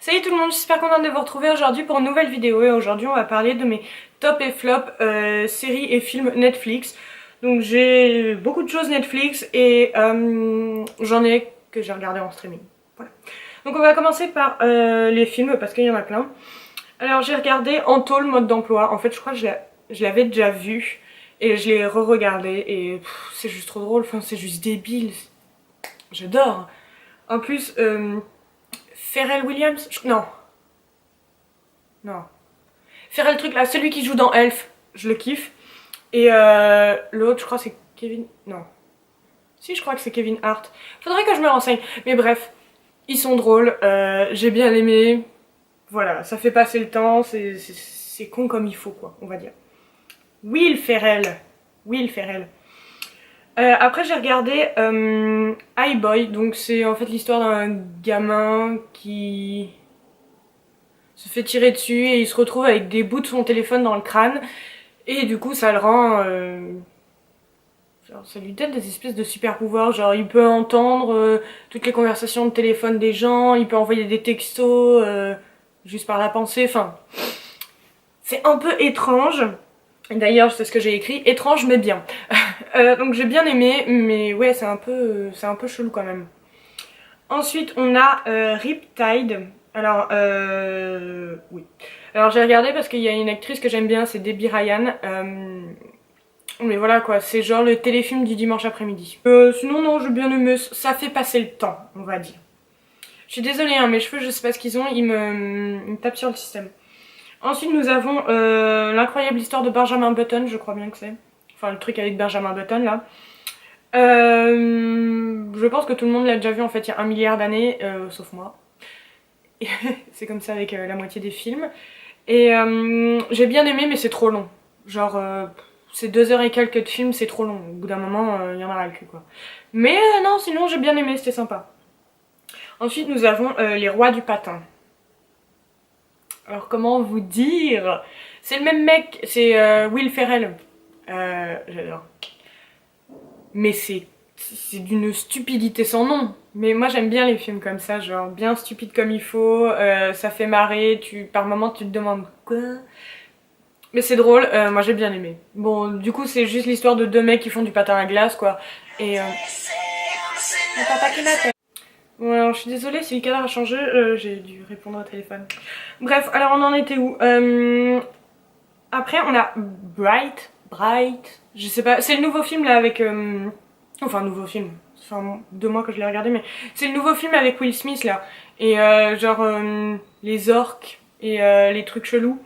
Salut tout le monde, je suis super contente de vous retrouver aujourd'hui pour une nouvelle vidéo et aujourd'hui on va parler de mes top et flop séries et films Netflix. Donc j'ai beaucoup de choses Netflix et j'en ai que j'ai regardé en streaming. Voilà. Donc on va commencer par les films parce qu'il y en a plein. Alors j'ai regardé Anto, le mode d'emploi. En fait je crois que je l'avais déjà vu et je l'ai re-regardé et c'est juste trop drôle, enfin c'est juste débile. J'adore. En plus... Pharrell Williams? Non. Non. Pharrell truc là, celui qui joue dans Elf, je le kiffe. Et l'autre, je crois c'est Kevin... Non. Si, je crois que c'est Kevin Hart. Faudrait que je me renseigne. Mais bref, ils sont drôles, j'ai bien aimé. Voilà, ça fait passer le temps, c'est con comme il faut quoi, on va dire. Will Ferrell. Will Ferrell. Après j'ai regardé High Boy, donc c'est en fait l'histoire d'un gamin qui se fait tirer dessus et il se retrouve avec des bouts de son téléphone dans le crâne et du coup ça le rend... genre, ça lui donne des espèces de super pouvoirs, genre il peut entendre toutes les conversations de téléphone des gens, il peut envoyer des textos juste par la pensée, enfin... C'est un peu étrange. D'ailleurs, c'est ce que j'ai écrit, étrange mais bien. Donc j'ai bien aimé, mais ouais, c'est un peu chelou quand même. Ensuite, on a Riptide. Alors, oui. Alors j'ai regardé parce qu'il y a une actrice que j'aime bien, c'est Debbie Ryan. Mais voilà quoi, c'est genre le téléfilm du dimanche après-midi. Sinon, non, j'ai bien aimé, ça fait passer le temps, on va dire. Je suis désolée, hein, mes cheveux, je sais pas ce qu'ils ont, ils me tapent sur le système. Ensuite, nous avons l'incroyable histoire de Benjamin Button, je crois bien que c'est. Enfin, le truc avec Benjamin Button, là. Je pense que tout le monde l'a déjà vu, en fait, il y a 1 milliard d'années, sauf moi. C'est comme ça avec la moitié des films. Et j'ai bien aimé, mais c'est trop long. Genre, c'est 2 heures et quelques de film, c'est trop long. Au bout d'un moment, il y en a ras le cul, quoi. Mais non, sinon, j'ai bien aimé, c'était sympa. Ensuite, nous avons Les Rois du Patin. Alors comment vous dire? C'est le même mec, c'est Will Ferrell. J'adore. Mais c'est d'une stupidité sans nom. Mais moi j'aime bien les films comme ça, genre bien stupide comme il faut, ça fait marrer, par moment tu te demandes quoi? Mais c'est drôle, moi j'ai bien aimé. Bon, du coup c'est juste l'histoire de 2 mecs qui font du patin à glace quoi. Et mon papa qui m'appelle. Bon alors je suis désolée si le cadre a changé, j'ai dû répondre au téléphone. Bref, alors on en était où? Après on a Bright, je sais pas, c'est le nouveau film là avec... Enfin nouveau film, ça fait 2 mois que je l'ai regardé mais c'est le nouveau film avec Will Smith là. Et genre les orques et les trucs chelous.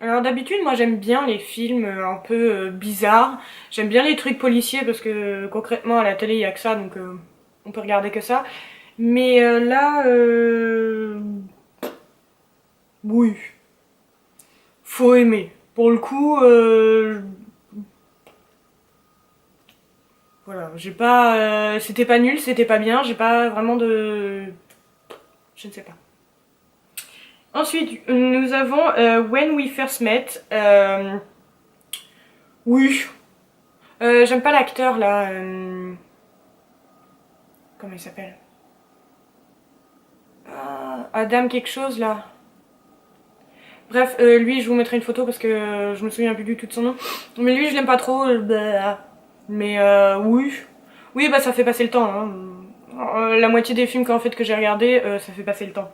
Alors d'habitude moi j'aime bien les films un peu bizarres. J'aime bien les trucs policiers parce que concrètement à la télé il y a que ça donc... on peut regarder que ça. Mais là, oui, faut aimer. Pour le coup, voilà, j'ai pas... c'était pas nul, c'était pas bien, j'ai pas vraiment de... Je ne sais pas. Ensuite, nous avons When We First Met. Oui. J'aime pas l'acteur là. Comment il s'appelle? Adam quelque chose là. Bref, lui je vous mettrai une photo parce que je me souviens plus du tout de son nom. Mais lui je l'aime pas trop. Mais oui. Oui bah ça fait passer le temps. Hein. La moitié des films qu'en fait que j'ai regardé, ça fait passer le temps.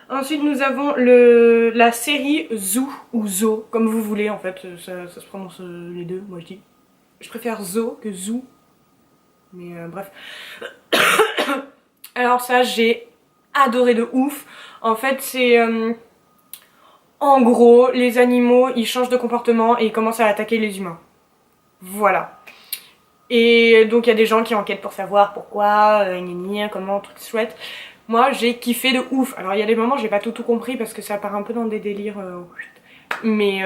Ensuite nous avons la série Zoo ou Zoo, comme vous voulez en fait, ça se prononce les deux, moi je dis. Je préfère Zoo que Zoo. Mais bref. Alors ça j'ai adoré de ouf. En fait c'est... en gros, les animaux, ils changent de comportement et ils commencent à attaquer les humains. Voilà. Et donc il y a des gens qui enquêtent pour savoir pourquoi, comment, truc chouette. Moi j'ai kiffé de ouf. Alors il y a des moments j'ai pas tout compris parce que ça part un peu dans des délires. Mais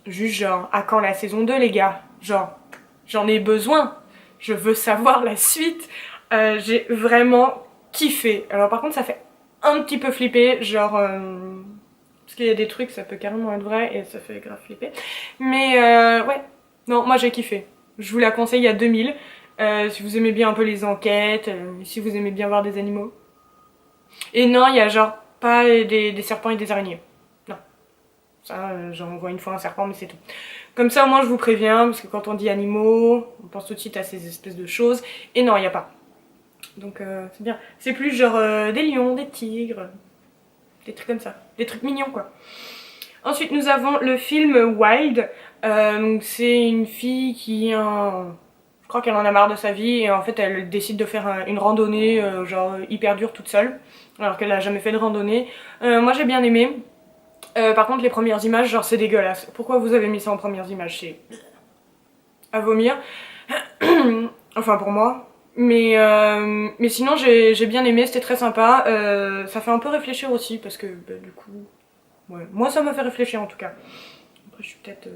juste genre, à quand la saison 2 les gars? Genre, j'en ai besoin. Je veux savoir la suite. J'ai vraiment kiffé. Alors par contre ça fait un petit peu flipper, genre... parce qu'il y a des trucs, ça peut carrément être vrai et ça fait grave flipper. Mais ouais, non, moi j'ai kiffé. Je vous la conseille à 2000. Si vous aimez bien un peu les enquêtes, si vous aimez bien voir des animaux. Et non, il y a genre pas des serpents et des araignées. Non. Ça, j'en vois une fois un serpent, mais c'est tout. Comme ça, au moins, je vous préviens, parce que quand on dit animaux, on pense tout de suite à ces espèces de choses. Et non, il n'y a pas. Donc, c'est bien. C'est plus genre des lions, des tigres, des trucs comme ça. Des trucs mignons, quoi. Ensuite, nous avons le film Wild. C'est une fille qui je crois qu'elle en a marre de sa vie et en fait elle décide de faire une randonnée genre hyper dure toute seule alors qu'elle a jamais fait de randonnée. Moi j'ai bien aimé. Par contre les premières images genre c'est dégueulasse. Pourquoi vous avez mis ça en premières images? C'est à vomir. Enfin pour moi. Mais sinon j'ai bien aimé, c'était très sympa. Ça fait un peu réfléchir aussi parce que bah, du coup... Ouais, moi ça m'a fait réfléchir en tout cas. Après je suis peut-être...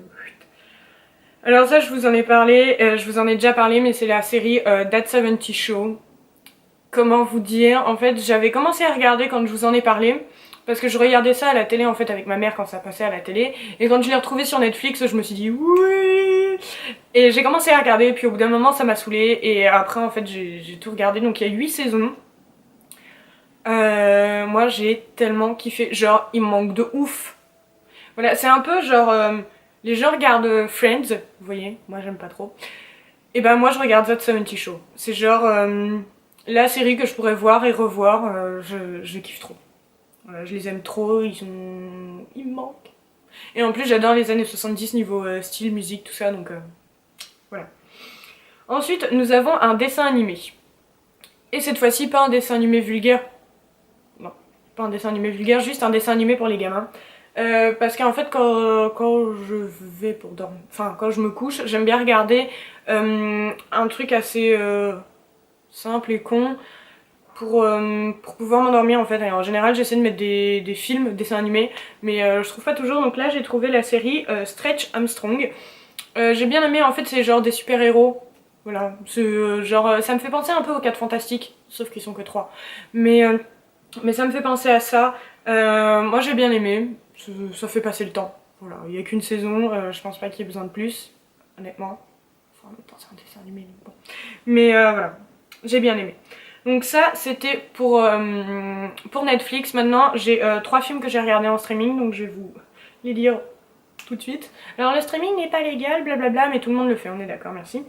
Alors ça je vous en ai parlé, je vous en ai déjà parlé mais c'est la série That 70 Show. Comment vous dire, en fait j'avais commencé à regarder quand je vous en ai parlé parce que je regardais ça à la télé en fait avec ma mère quand ça passait à la télé et quand je l'ai retrouvé sur Netflix je me suis dit oui et j'ai commencé à regarder puis au bout d'un moment ça m'a saoulé et après en fait j'ai tout regardé donc il y a 8 saisons. Moi j'ai tellement kiffé, genre il me manque de ouf. Voilà, c'est un peu genre... les gens regardent Friends, vous voyez, moi j'aime pas trop. Et ben moi je regarde That 70 Show. C'est genre la série que je pourrais voir et revoir, je kiffe trop. Voilà, je les aime trop, ils me manquent. Et en plus j'adore les années 70 niveau style, musique, tout ça, donc voilà. Ensuite nous avons un dessin animé. Et cette fois-ci pas un dessin animé vulgaire. Non, pas un dessin animé vulgaire, juste un dessin animé pour les gamins. Parce qu'en fait quand je vais pour dormir, enfin quand je me couche, j'aime bien regarder un truc assez simple et con pour pouvoir m'endormir en fait. Et en général j'essaie de mettre des films, dessins animés, mais je trouve pas toujours. Donc là j'ai trouvé la série Stretch Armstrong. J'ai bien aimé, en fait c'est genre des super héros. Voilà, c'est genre ça me fait penser un peu aux 4 Fantastiques, sauf qu'ils sont que 3. Mais ça me fait penser à ça. Moi j'ai bien aimé, ça fait passer le temps. Voilà, il n'y a qu'une saison, je pense pas qu'il y ait besoin de plus, honnêtement. Enfin, en même temps c'est un dessin animé, donc bon. Mais voilà, j'ai bien aimé. Donc ça c'était pour Netflix. Maintenant j'ai 3 films que j'ai regardés en streaming, donc je vais vous les lire tout de suite. Alors le streaming n'est pas légal, blablabla, mais tout le monde le fait, on est d'accord, merci.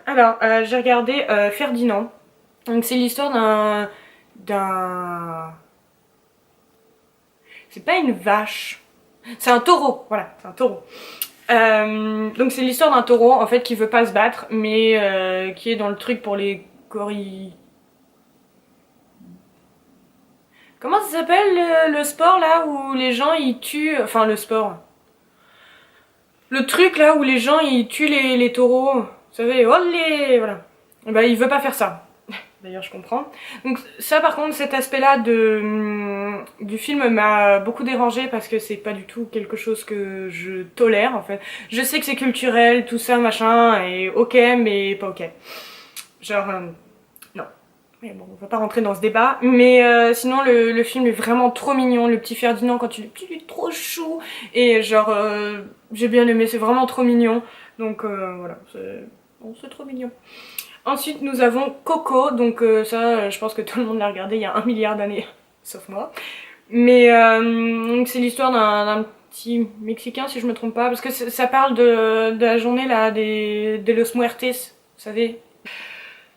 Alors j'ai regardé Ferdinand. Donc c'est l'histoire d'un... C'est pas une vache. C'est un taureau, voilà, c'est un taureau. Donc c'est l'histoire d'un taureau en fait qui veut pas se battre mais qui est dans le truc pour les coris... Comment ça s'appelle le sport là où les gens ils tuent... Enfin le sport. Le truc là où les gens ils tuent les taureaux. Vous savez, olé, voilà. Et bah il veut pas faire ça. D'ailleurs je comprends. Donc ça par contre cet aspect là du film m'a beaucoup dérangé parce que c'est pas du tout quelque chose que je tolère en fait. Je sais que c'est culturel, tout ça machin, et ok mais pas ok. Genre non. Mais bon on va pas rentrer dans ce débat. Mais sinon le film est vraiment trop mignon. Le petit Ferdinand quand il est trop chou. Et genre j'ai bien aimé, c'est vraiment trop mignon. Donc voilà, c'est trop mignon. Ensuite nous avons Coco, donc ça je pense que tout le monde l'a regardé il y a 1 milliard d'années, sauf moi. Mais c'est l'histoire d'un petit Mexicain si je me trompe pas, parce que ça parle de la journée là de Los Muertes, vous savez.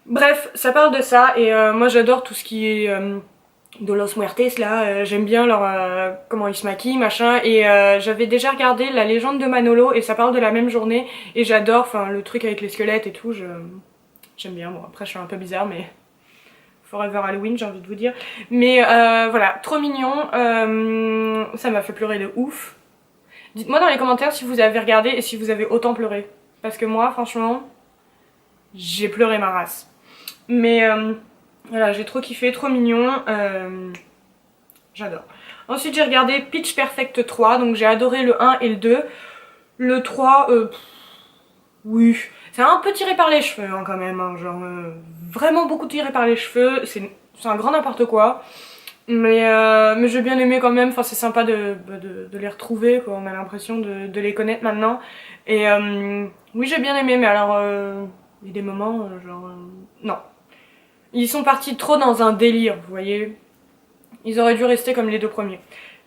Bref, ça parle de ça et moi j'adore tout ce qui est de Los Muertes là, j'aime bien leur comment ils se maquillent machin et j'avais déjà regardé La Légende de Manolo et ça parle de la même journée et j'adore, enfin le truc avec les squelettes et tout, j'aime bien. Bon après je suis un peu bizarre mais Forever Halloween j'ai envie de vous dire. Mais voilà, trop mignon, ça m'a fait pleurer de ouf. Dites-moi dans les commentaires si vous avez regardé et si vous avez autant pleuré. Parce que moi franchement, j'ai pleuré ma race. Mais voilà, j'ai trop kiffé, trop mignon, j'adore. Ensuite j'ai regardé Pitch Perfect 3, donc j'ai adoré le 1 et le 2. Le 3, oui, c'est un peu tiré par les cheveux hein, quand même, hein, genre vraiment beaucoup tiré par les cheveux, c'est un grand n'importe quoi. Mais j'ai bien aimé quand même, enfin c'est sympa de les retrouver, quoi. On a l'impression de les connaître maintenant. Et oui j'ai bien aimé, mais alors il y a des moments genre non. Ils sont partis trop dans un délire, vous voyez. Ils auraient dû rester comme les 2 premiers.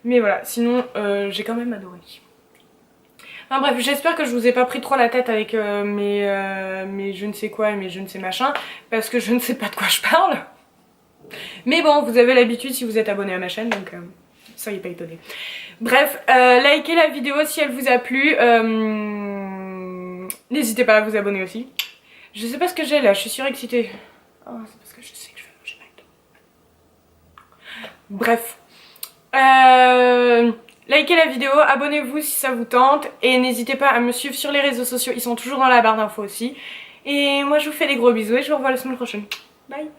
Mais voilà, sinon j'ai quand même adoré. Enfin bref, j'espère que je vous ai pas pris trop la tête avec mes je ne sais quoi et mes je ne sais machin, parce que je ne sais pas de quoi je parle. Mais bon, vous avez l'habitude si vous êtes abonné à ma chaîne, donc soyez pas étonnés. Bref, likez la vidéo si elle vous a plu. N'hésitez pas à vous abonner aussi. Je sais pas ce que j'ai là, je suis surexcitée. Oh, c'est parce que je sais que je vais manger McDo. Bref. Likez la vidéo, abonnez-vous si ça vous tente. Et n'hésitez pas à me suivre sur les réseaux sociaux, ils sont toujours dans la barre d'infos aussi. Et moi je vous fais des gros bisous et je vous revois la semaine prochaine. Bye.